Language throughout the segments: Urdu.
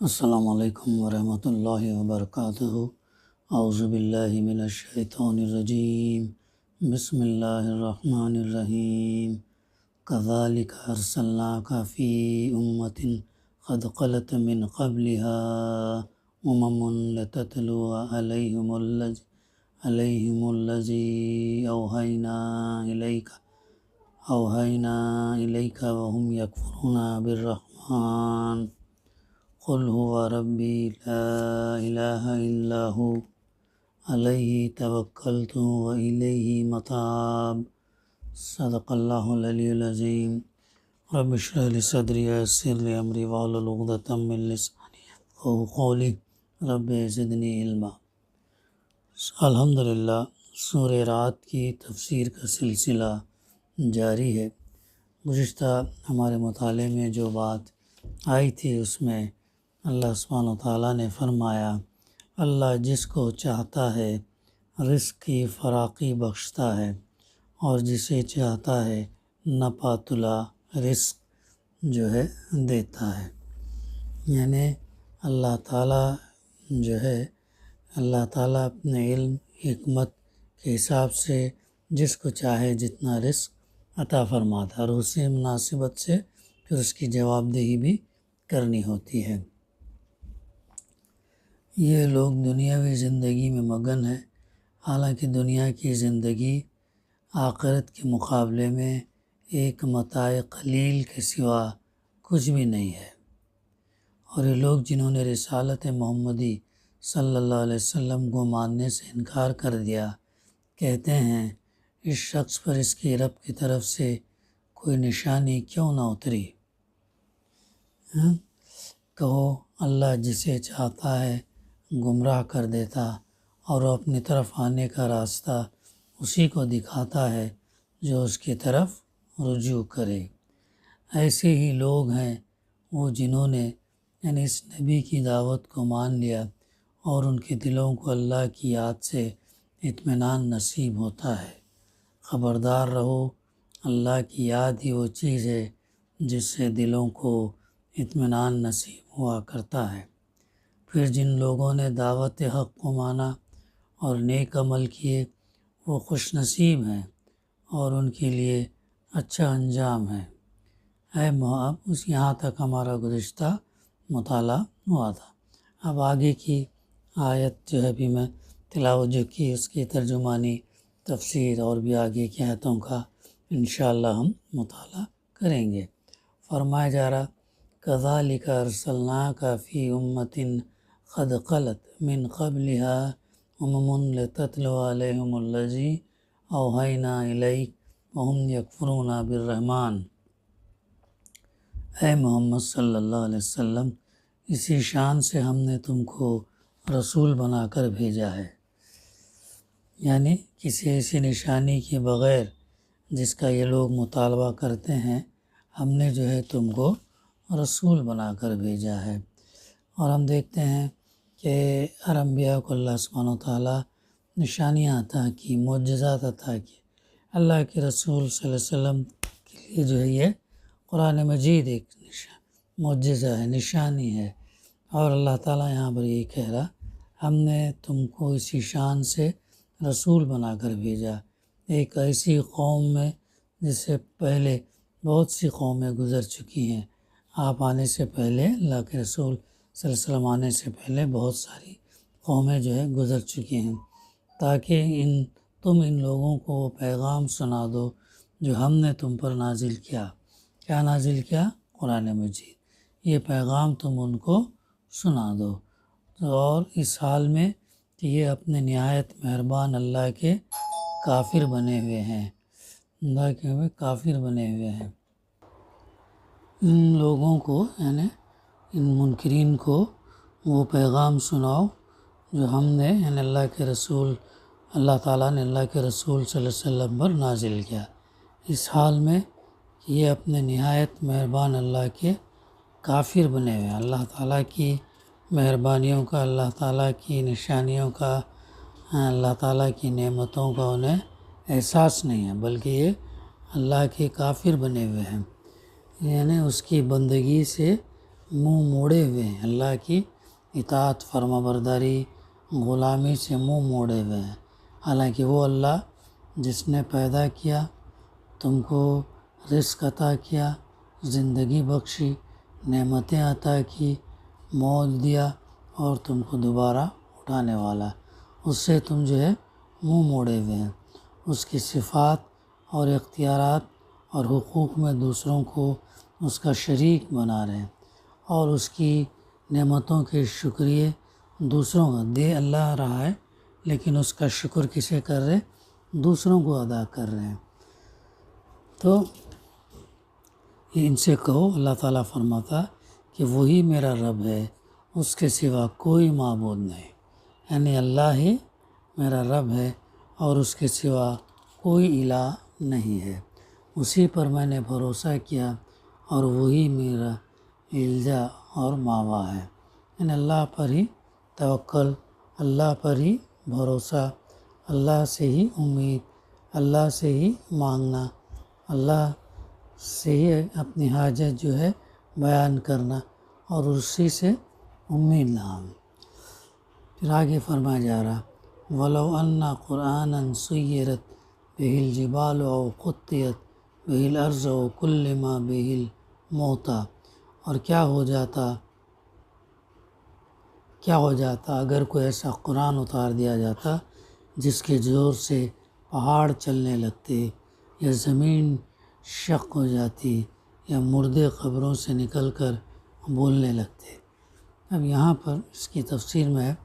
السلام علیکم ورحمۃ اللہ وبرکاتہ۔ اعوذ باللہ من الشیطان الرجیم، بسم اللہ الرحمن الرحیم۔ کذالک ارسلناک فی امۃ قد خلت من قبلها لتتلو علیہم الذی اوحینا الیک وهم یکفرون بالرحمن قل هو ربی لا الہ الا ہو علیہ توکلت والیہ متاب۔ صدق اللہ العلی العظیم۔ رب اشرح لی صدری ویسر لی امری واحلل عقدۃ من لسانی یفقہوا قولی رب زدنی علما۔ الحمدللہ، سورہ رعد کی تفسیر کا سلسلہ جاری ہے۔ گزشتہ ہمارے مطالعے میں جو بات آئی تھی اس میں اللہ سبحانہ و تعالیٰ نے فرمایا، اللہ جس کو چاہتا ہے رزق کی فراخی بخشتا ہے اور جسے چاہتا ہے نپاتلا رزق جو ہے دیتا ہے۔ یعنی اللہ تعالیٰ اپنے علم حکمت کے حساب سے جس کو چاہے جتنا رزق عطا فرماتا ہے، اور اسی مناسبت سے پھر اس کی جواب دہی بھی کرنی ہوتی ہے۔ یہ لوگ دنیاوی زندگی میں مگن ہے، حالانکہ دنیا کی زندگی آخرت کے مقابلے میں ایک متاع قلیل کے سوا کچھ بھی نہیں ہے۔ اور یہ لوگ جنہوں نے رسالت محمدی صلی اللہ علیہ وسلم کو ماننے سے انکار کر دیا، کہتے ہیں اس شخص پر اس کی رب کی طرف سے کوئی نشانی کیوں نہ اتری؟ کہو اللہ جسے چاہتا ہے گمراہ کر دیتا اور وہ اپنی طرف آنے کا راستہ اسی کو دکھاتا ہے جو اس کی طرف رجوع کرے۔ ایسے ہی لوگ ہیں وہ جنہوں نے اس نبی کی دعوت کو مان لیا اور ان کے دلوں کو اللہ کی یاد سے اطمینان نصیب ہوتا ہے۔ خبردار رہو، اللہ کی یاد ہی وہ چیز ہے جس سے دلوں کو اطمینان نصیب ہوا کرتا ہے۔ پھر جن لوگوں نے دعوت حق کو مانا اور نیک عمل کیے وہ خوش نصیب ہیں اور ان کے لیے اچھا انجام ہے۔ یہاں تک ہمارا گزشتہ مطالعہ ہوا تھا۔ اب آگے کی آیت بھی میں تلاوت کی، اس کی ترجمانی تفسیر اور بھی آگے کی آیتوں کا انشاءاللہ ہم مطالعہ کریں گے۔ فرمایا جا رہا کذالک ارسلناک فی امۃ قد خلت من قبلها لتتلو علیہم الذی اوحینا الیک وهم یکفرون بالرحمن۔ اے محمد صلی اللہ علیہ وسلم، اسی شان سے ہم نے تم کو رسول بنا کر بھیجا ہے، یعنی کسی ایسی نشانی کے بغیر جس کا یہ لوگ مطالبہ کرتے ہیں، ہم نے تم کو رسول بنا کر بھیجا ہے۔ اور ہم دیکھتے ہیں کہ ہر انبیاء کو اللہ سبحانہ و تعالیٰ نشانیاں عطا کی، معجزات عطا کی۔ اللہ کے رسول صلی اللہ علیہ وسلم کے لیے یہ قرآن مجید ایک معجزہ ہے، نشانی ہے۔ اور اللہ تعالیٰ یہاں پر یہ کہہ رہا ہم نے تم کو اسی شان سے رسول بنا کر بھیجا، ایک ایسی قوم میں جس سے پہلے بہت سی قومیں گزر چکی ہیں۔ آپ آنے سے پہلے، اللہ کے رسول صلی اللہ علیہ وسلم آنے سے پہلے بہت ساری قومیں گزر چکی ہیں، تاکہ تم ان لوگوں کو وہ پیغام سنا دو جو ہم نے تم پر نازل کیا۔ کیا نازل کیا؟ قرآن مجید۔ یہ پیغام تم ان کو سنا دو، اور اس حال میں کہ یہ اپنے نہایت مہربان اللہ کے کافر بنے ہوئے ہیں، ان لوگوں کو ان منکرین کو وہ پیغام سناؤ جو ہم نے اللہ کے رسول، اللہ تعالیٰ نے اللہ کے رسول صلی اللہ علیہ وسلم پر نازل کیا، اس حال میں کہ یہ اپنے نہایت مہربان اللہ کے کافر بنے ہوئے ہیں۔ اللہ تعالیٰ کی مہربانیوں کا، اللہ تعالیٰ کی نشانیوں کا، اللہ تعالیٰ کی نعمتوں کا انہیں احساس نہیں ہے، بلکہ یہ اللہ کے کافر بنے ہوئے ہیں، یعنی اس کی بندگی سے منہ موڑے ہوئے ہیں، اللہ کی اطاعت فرما برداری غلامی سے منہ موڑے ہوئے ہیں، حالانکہ وہ اللہ جس نے پیدا کیا، تم کو رزق عطا کیا، زندگی بخشی، نعمتیں عطا کی، موت دیا اور تم کو دوبارہ اٹھانے والا، اس سے تم جو ہے منہ موڑے ہوئے ہیں، اس کی صفات اور اختیارات اور حقوق میں دوسروں کو اس کا شریک بنا رہے ہیں، اور اس کی نعمتوں کے شکریہ دوسروں کا دے اللہ رہا ہے، لیکن اس کا شکر کسے کر رہے؟ دوسروں کو ادا کر رہے ہیں۔ تو ان سے کہو، اللہ تعالیٰ فرماتا کہ وہی میرا رب ہے، اس کے سوا کوئی معبود نہیں، یعنی اللہ ہی میرا رب ہے اور اس کے سوا کوئی الہ نہیں ہے، اسی پر میں نے بھروسہ کیا اور وہی میرا الجا اور ماوا ہے، یعنی اللہ پر ہی توکل، اللہ پر ہی بھروسہ، اللہ سے ہی امید، اللہ سے ہی مانگنا، اللہ سے ہی اپنی حاجت جو ہے بیان کرنا اور اسی سے امید نہ ہو۔ پھر آگے فرمایا جا رہا وَلَوْ أَنَّ قُرْآنًا سُيِّرَتْ بِهِ الْجِبَالُ أَوْ قُطِّعَتْ بِهِ الْأَرْضُ أَوْ كُلِّمَ بِهِ الْمَوْتَىٰ، اور کیا ہو جاتا اگر کوئی ایسا قرآن اتار دیا جاتا جس کے زور سے پہاڑ چلنے لگتے، یا زمین شق ہو جاتی، یا مردے قبروں سے نکل کر بولنے لگتے۔ اب یہاں پر اس کی تفسیر میں ہے،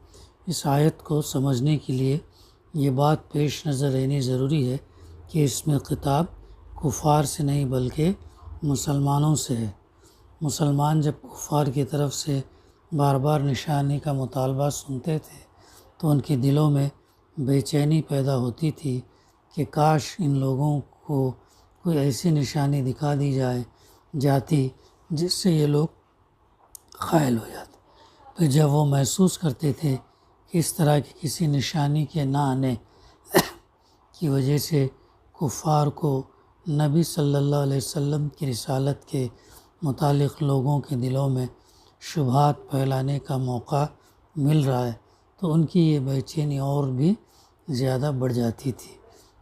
اس آیت کو سمجھنے کے لیے یہ بات پیش نظر رہنی ضروری ہے کہ اس میں خطاب کفار سے نہیں بلکہ مسلمانوں سے ہے۔ مسلمان جب کفار کی طرف سے بار بار نشانی کا مطالبہ سنتے تھے تو ان کے دلوں میں بے چینی پیدا ہوتی تھی کہ کاش ان لوگوں کو کوئی ایسی نشانی دکھا دی جاتی جس سے یہ لوگ قائل ہو جاتے۔ پھر جب وہ محسوس کرتے تھے کہ اس طرح کی کسی نشانی کے نہ آنے کی وجہ سے کفار کو نبی صلی اللہ علیہ وسلم کی رسالت کے متعلق لوگوں کے دلوں میں شبہات پھیلانے کا موقع مل رہا ہے، تو ان کی یہ بے چینی اور بھی زیادہ بڑھ جاتی تھی۔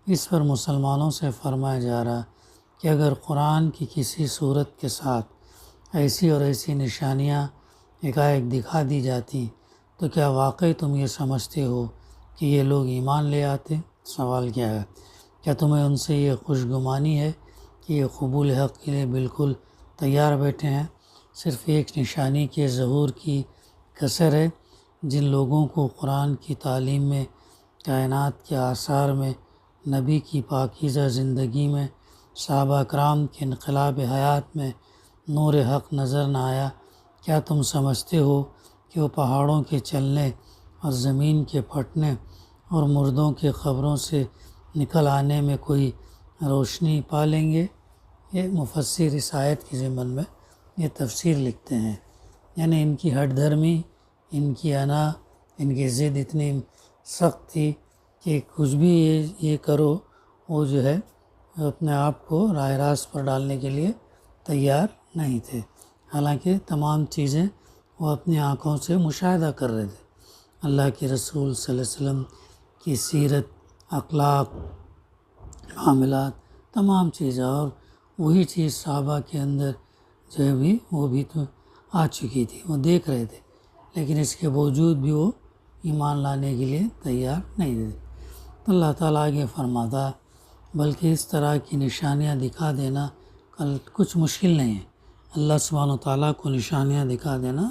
اس پر مسلمانوں سے فرمایا جا رہا کہ اگر قرآن کی کسی صورت کے ساتھ ایسی اور ایسی نشانیاں ایک دکھا دی جاتی تو کیا واقعی تم یہ سمجھتے ہو کہ یہ لوگ ایمان لے آتے؟ سوال کیا ہے، کیا تمہیں ان سے یہ خوشگمانی ہے کہ یہ قبول حق کے لیے بالکل تیار بیٹھے ہیں؟ صرف ایک نشانی کے ظہور کی کسر ہے۔ جن لوگوں کو قرآن کی تعلیم میں، کائنات کے آثار میں، نبی کی پاکیزہ زندگی میں، صحابہ کرام کے انقلاب حیات میں نور حق نظر نہ آیا، کیا تم سمجھتے ہو کہ وہ پہاڑوں کے چلنے اور زمین کے پھٹنے اور مردوں کے قبروں سے نکل آنے میں کوئی روشنی پا لیں گے؟ یہ مفسر اس آیت کی ضمن میں یہ تفسیر لکھتے ہیں، یعنی ان کی ہٹ دھرمی، ان کی انا، ان کی ضد اتنی سخت تھی کہ کچھ بھی یہ کرو وہ جو ہے اپنے آپ کو راہ راست پر ڈالنے کے لیے تیار نہیں تھے، حالانکہ تمام چیزیں وہ اپنی آنکھوں سے مشاہدہ کر رہے تھے۔ اللہ کے رسول صلی اللہ علیہ وسلم کی سیرت، اخلاق، معاملات، تمام چیزیں، اور وہی چیز صحابہ کے اندر جو ہے بھی وہ بھی تو آ چکی تھی، وہ دیکھ رہے تھے، لیکن اس کے باوجود بھی وہ ایمان لانے کے لیے تیار نہیں تھے۔ تو اللہ تعالیٰ آگے فرماتا بلکہ اس طرح کی نشانیاں دکھا دینا کچھ مشکل نہیں ہے، اللہ سبحانہ و تعالیٰ کو نشانیاں دکھا دینا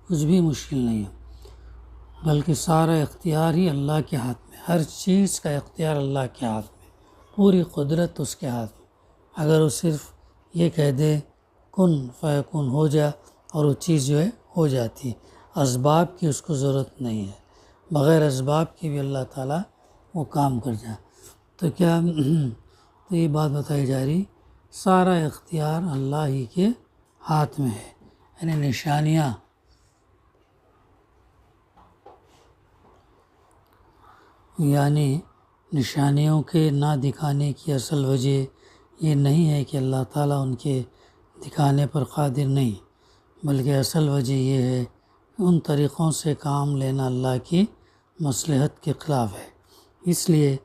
کچھ بھی مشکل نہیں ہے، بلکہ سارا اختیار ہی اللہ کے ہاتھ میں، ہر چیز کا اختیار اللہ کے ہاتھ میں، پوری قدرت اس کے ہاتھ میں۔ اگر وہ صرف یہ کہہ دے کن فیکون، ہو جا، اور وہ چیز جو ہے ہو جاتی، اسباب کی اس کو ضرورت نہیں ہے، بغیر اسباب کی بھی اللہ تعالیٰ وہ کام کر جائے۔ تو کیا تو یہ بات بتائی جا رہی، سارا اختیار اللہ ہی کے ہاتھ میں ہے، یعنی نشانیوں کے نہ دکھانے کی اصل وجہ یہ نہیں ہے کہ اللہ تعالیٰ ان کے دکھانے پر قادر نہیں، بلکہ اصل وجہ یہ ہے کہ ان طریقوں سے کام لینا اللہ کی مصلحت کے خلاف ہے، اس لیے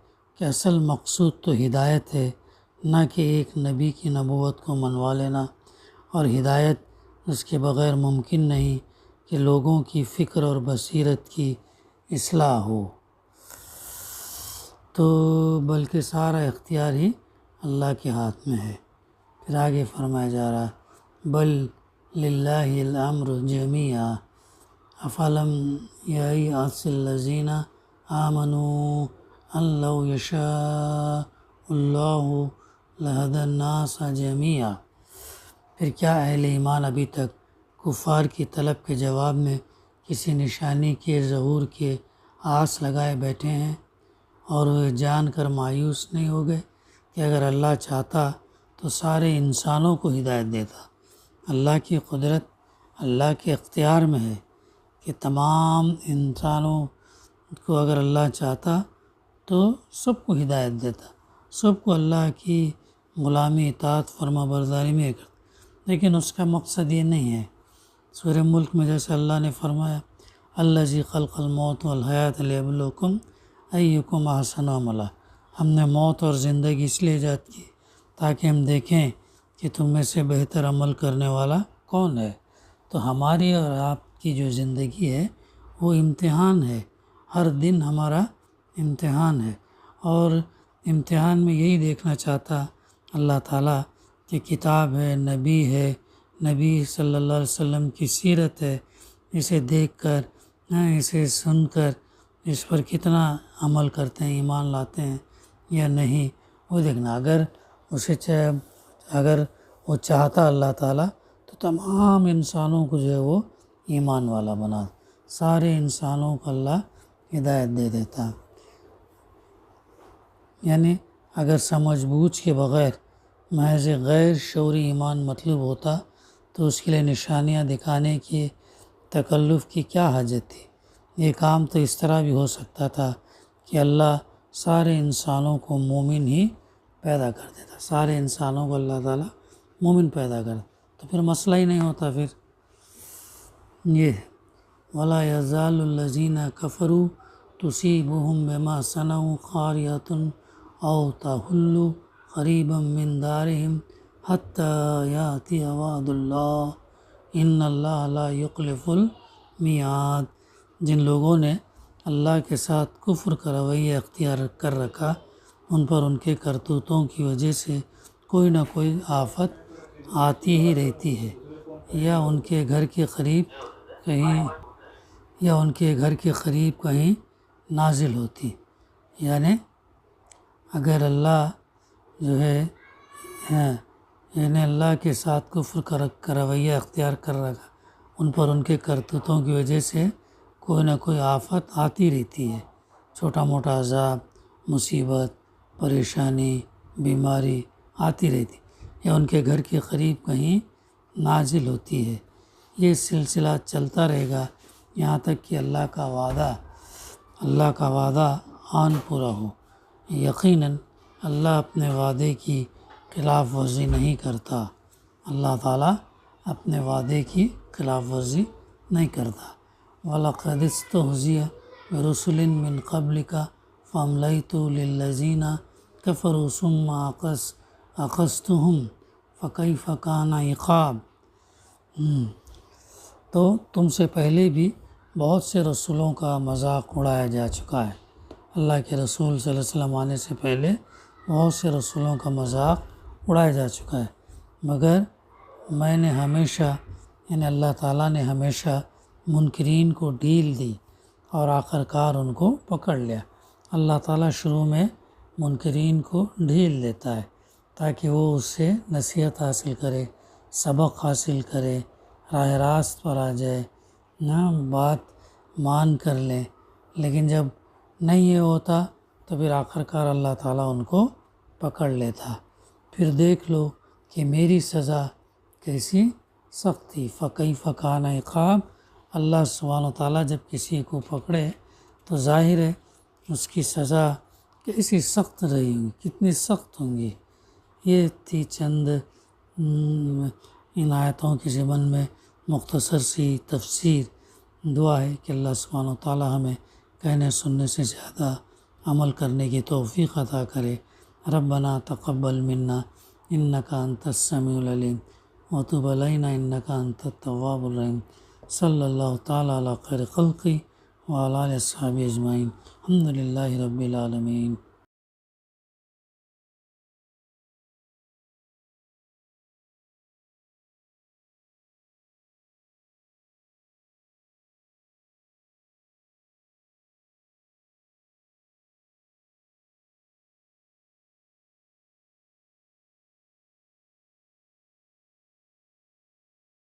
کہ اصل مقصود تو ہدایت ہے، نہ کہ ایک نبی کی نبوت کو منوا لینا، اور ہدایت اس کے بغیر ممکن نہیں کہ لوگوں کی فکر اور بصیرت کی اصلاح ہو، تو بلکہ سارا اختیار ہی اللہ کے ہاتھ میں ہے۔ پھر آگے فرمایا جا رہا بل للہ الامر جمیعا افلم یئس الذین آمنوا ان لو یشاء اللہ لہدی الناس جمیعا۔ پھر کیا اہل ایمان ابھی تک کفار کی طلب کے جواب میں کسی نشانی کے ظہور کے آس لگائے بیٹھے ہیں، اور وہ جان کر مایوس نہیں ہو گئے کہ اگر اللہ چاہتا تو سارے انسانوں کو ہدایت دیتا؟ اللہ کی قدرت اللہ کے اختیار میں ہے کہ تمام انسانوں کو اگر اللہ چاہتا تو سب کو ہدایت دیتا، سب کو اللہ کی غلامی، اطاعت، فرما برداری میں کرتا، لیکن اس کا مقصد یہ نہیں ہے۔ سورہ ملک میں جیسے اللہ نے فرمایا الذی خلق الموت والحیات لیبلوکم ایکم احسن عملا، ہم نے موت اور زندگی اس لیے ایجاد کی تاکہ ہم دیکھیں کہ تم میں سے بہتر عمل کرنے والا کون ہے۔ تو ہماری اور آپ کی جو زندگی ہے وہ امتحان ہے، ہر دن ہمارا امتحان ہے، اور امتحان میں یہی دیکھنا چاہتا اللہ تعالیٰ کہ کتاب ہے، نبی صلی اللہ علیہ وسلم کی سیرت ہے، اسے دیکھ کر، اسے سن کر اس پر کتنا عمل کرتے ہیں، ایمان لاتے ہیں یا نہیں، وہ دیکھنا۔ اگر وہ چاہتا اللہ تعالیٰ تو تمام انسانوں کو جو ہے وہ ایمان والا بنا، سارے انسانوں کو اللہ ہدایت دے دیتا۔ یعنی اگر سمجھ بوجھ کے بغیر محض غیر شعوری ایمان مطلوب ہوتا تو اس کے لیے نشانیاں دکھانے کی تکلف کی کیا حاجت تھی؟ یہ کام تو اس طرح بھی ہو سکتا تھا کہ اللہ سارے انسانوں کو مومن ہی پیدا کر دیتا، سارے انسانوں کو اللہ تعالیٰ مومن پیدا کر، تو پھر مسئلہ ہی نہیں ہوتا۔ پھر یہ وَلَا يَزَالُ الَّذِينَ كَفَرُوا تُصِيبُهُم بِمَا صَنَعُوا قَارِعَةٌ أَوْ تَحُلُّ قَرِيبًا مِّن دَارِهِمْ حَتَّى يَأْتِيَ وَعْدُ اللَّهِ إِنَّ اللَّهَ لَا يُخْلِفُ الْمِيعَادَ۔ جن لوگوں نے اللہ کے ساتھ کفر کا رویہ اختیار کر رکھا، ان پر ان کے کرتوتوں کی وجہ سے کوئی نہ کوئی آفت آتی ہی رہتی ہے، یا ان کے گھر کے قریب کہیں نازل ہوتی۔ یعنی اگر اللہ جو ہے اللہ کے ساتھ کفر کا رویہ اختیار کر رکھا، ان پر ان کے کرتوتوں کی وجہ سے کوئی نہ کوئی آفت آتی رہتی ہے، چھوٹا موٹا عذاب، مصیبت، پریشانی، بیماری آتی رہتی، یا ان کے گھر کے قریب کہیں نازل ہوتی ہے۔ یہ سلسلہ چلتا رہے گا یہاں تک کہ اللہ کا وعدہ آن پورا ہو۔ یقیناً اللہ اپنے وعدے کی خلاف ورزی نہیں کرتا، اللہ تعالیٰ اپنے وعدے کی خلاف ورزی نہیں کرتا۔ وَلَقَدِ اسْتُهْزِئَ بِرُسُلٍ مِّن قَبْلِكَ فَأَمْلَيْتُ لِلَّذِينَ كَفَرُوا ثُمَّ أَخَذْتُهُمْ فَكَيْفَ كَانَ عِقَابِ۔ تو تم سے پہلے بھی بہت سے رسولوں کا مذاق اڑایا جا چکا ہے، اللہ کے رسول صلی اللہ علیہ وسلم آنے سے پہلے بہت سے رسولوں کا مذاق اڑایا جا چکا ہے، مگر میں نے ہمیشہ اللہ تعالیٰ نے ہمیشہ منکرین کو ڈھیل دی اور آخر کار ان کو پکڑ لیا۔ اللہ تعالیٰ شروع میں منکرین کو ڈھیل دیتا ہے تاکہ وہ اس سے نصیحت حاصل کرے، سبق حاصل کرے، راہ راست پر آ جائے، بات مان کر لیں، لیکن جب نہیں یہ ہوتا تو پھر آخر کار اللہ تعالیٰ ان کو پکڑ لیتا۔ پھر دیکھ لو کہ میری سزا کیسی سخت تھی، فَكَيْفَ كَانَ عِقَابِ۔ اللہ سبحانہ وتعالیٰ جب کسی کو پکڑے تو ظاہر ہے اس کی سزا کیسی سخت رہی ہوگی، کتنی سخت ہوں گی۔ یہ تھی چند ان آیتوں کے ضمن میں مختصر سی تفسیر دعا ہے کہ اللہ سبحانہ و تعالی ہمیں کہنے سننے سے زیادہ عمل کرنے کی توفیق عطا کرے۔ ربنا تقبل منا انک انت السمیع العلیم وتب علینا انک انت التواب الرحیم۔ صلی اللہ تعالی علی خیر خلقی وعلی آلہ اصحابہ اجمعین۔ الحمد للہ رب العالمین۔